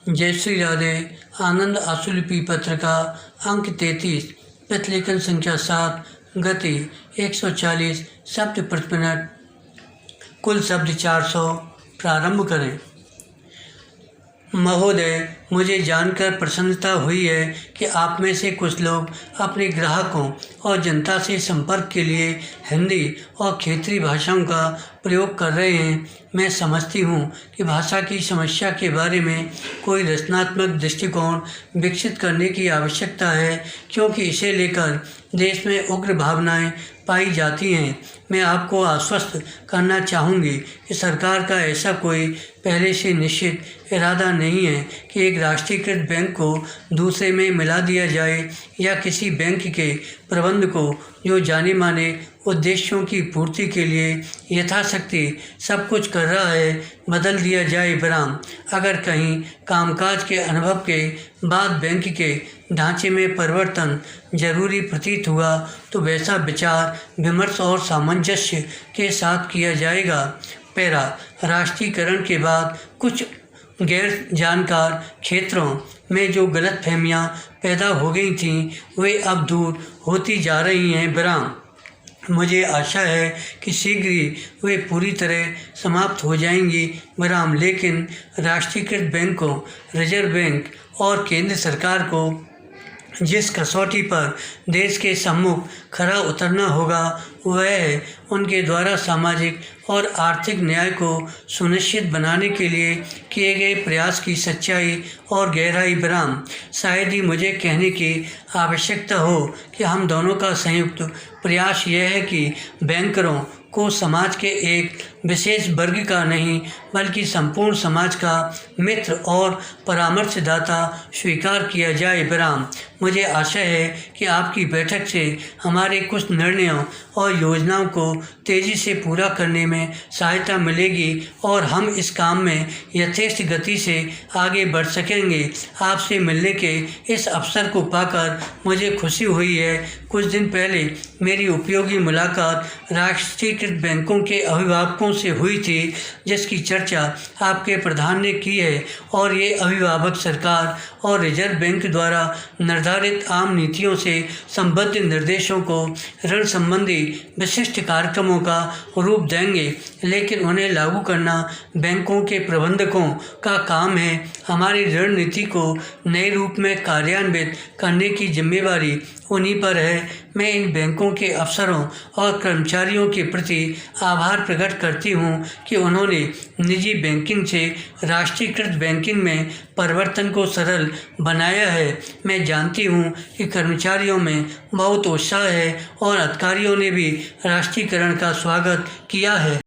जयश्री राधे। आनंद आशुलिपि पत्रिका अंक 33 प्रतिलेखन संख्या 7 गति 140 शब्द प्रति मिनट कुल शब्द 400। प्रारंभ करें। महोदय, मुझे जानकर प्रसन्नता हुई है कि आप में से कुछ लोग अपने ग्राहकों और जनता से संपर्क के लिए हिंदी और क्षेत्रीय भाषाओं का प्रयोग कर रहे हैं। मैं समझती हूँ कि भाषा की समस्या के बारे में कोई रचनात्मक दृष्टिकोण विकसित करने की आवश्यकता है, क्योंकि इसे लेकर देश में उग्र भावनाएं पाई जाती हैं। मैं आपको आश्वस्त करना चाहूँगी कि सरकार का ऐसा कोई पहले से निश्चित इरादा नहीं है कि एक राष्ट्रीयकृत बैंक को दूसरे में मिला दिया जाए या किसी बैंक के प्रबंध को, जो जाने माने उद्देश्यों की पूर्ति के लिए यथाशक्ति सब कुछ कर रहा है, बदल दिया जाए। बराम, अगर कहीं कामकाज के अनुभव के बाद बैंक के ढांचे में परिवर्तन जरूरी प्रतीत हुआ तो वैसा विचार विमर्श और सामंजस्य के साथ किया जाएगा। पैरा, राष्ट्रीयकरण के बाद कुछ गैर जानकार क्षेत्रों में जो गलतफहमियां पैदा हो गई थीं, वे अब दूर होती जा रही हैं। बराम, मुझे आशा है कि शीघ्र ही वे पूरी तरह समाप्त हो जाएंगी। बराम, लेकिन राष्ट्रीयकृत बैंकों, रिजर्व बैंक और केंद्र सरकार को जिस कसौटी पर देश के सम्मुख खरा उतरना होगा, वह है उनके द्वारा सामाजिक और आर्थिक न्याय को सुनिश्चित बनाने के लिए किए गए प्रयास की सच्चाई और गहराई। बराम, शायद ही मुझे कहने की आवश्यकता हो कि हम दोनों का संयुक्त प्रयास यह है कि बैंकरों को समाज के एक विशेष वर्ग का नहीं बल्कि संपूर्ण समाज का मित्र और परामर्शदाता स्वीकार किया जाए। बराम, मुझे आशा है कि आपकी बैठक से हमारे कुछ निर्णयों और योजनाओं को तेज़ी से पूरा करने में सहायता मिलेगी और हम इस काम में यथेष्ट गति से आगे बढ़ सकेंगे। आपसे मिलने के इस अवसर को पाकर मुझे खुशी हुई है। कुछ दिन पहले मेरी उपयोगी मुलाकात राष्ट्रीयकृत बैंकों के अभिभावकों से हुई थी, जिसकी चर्चा आपके प्रधान ने की है, और ये अभिभावक सरकार और रिजर्व बैंक द्वारा निर्धारित आम नीतियों से संबद्ध निर्देशों को ऋण संबंधी विशिष्ट कार्यक्रमों का रूप देंगे, लेकिन उन्हें लागू करना बैंकों के प्रबंधकों का काम है। हमारी ऋण नीति को नए रूप में कार्यान्वित करने की जिम्मेदारी उन्हीं पर है। मैं इन बैंकों के अफसरों और कर्मचारियों के प्रति आभार प्रकट करती हूं कि उन्होंने निजी बैंकिंग से राष्ट्रीयकृत बैंकिंग में परिवर्तन को सरल बनाया है। मैं जानती हूं कि कर्मचारियों में बहुत उत्साह है और अधिकारियों ने भी राष्ट्रीयकरण का स्वागत किया है।